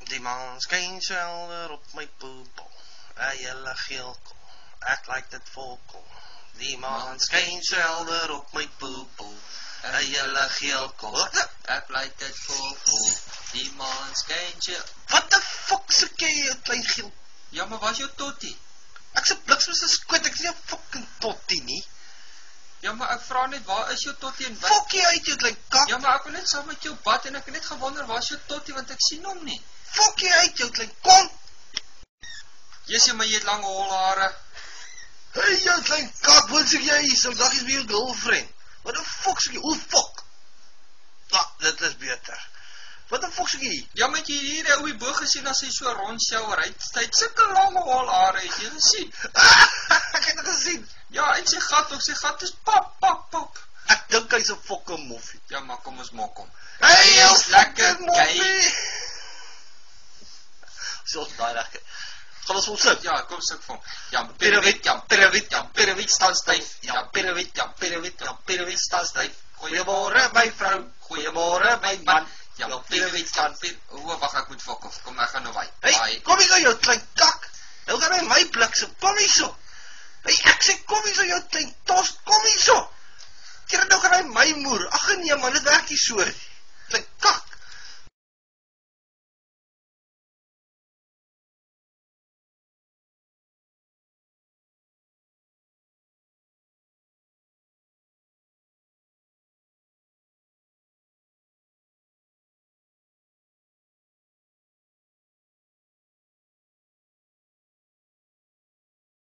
Die maan skyn so helder op my poepel, 'n hele geelkol, ek like dit volkom. Die maan skyn so helder op my poepel, 'n hele geelkol, Ek like dit volkom. Die maan skyn so... Wat die fuck soek jy, jou klein geel? Ja, maar waar is jou tottie? Ek se bliksem se skoot, ek is nie 'n fucking tottie nie. Ja, maar ek vra net, waar is jou tottie en wat? Fok jy uit, jou klein kak. Ja, maar ek wil net saam met jou bad en ek het net gewonder, waar is jou tottie, want ek sien hom nie. Fok jy uit, jou klein kont. Jessie, maar jy het lange holhare. Hey, jou klein kak, wat soek jy hier? Dag is by jou girlfriend. Wat die fuck soek jy? O, fuck. Nou, dit is beter. Wat die fuck soek jy? Ja, met jy hier die ouwe boog gesien as hy so rondsjouwer, hy het sulke lange holhare, het jy gesien? Ek het het gesien. Ja, en sy gat is pap. Ek dink hy's 'n fucking moffie. Ja, maar kom ons mok hom. Hey, Hy is lekker moffie. So daai lekker. Gaan ons hom sit? Ja, kom sit vir hom. Ja, Pirouette staan styf. Ja, pirouette staan styf. Goeiemôre my vrou, goeiemôre my man. Ja, pirouette staan. Wag, ek moet fok of. Kom, ek gaan nou waai. Hey, kom hier jou klein kak. Nou gaan hy my bliksem. Kom hier so. Hey, ek sê kom hier so jou klein tos. Kom hier so. Jy nou gaan hy my moer. Ag nee man, dit werk nie so.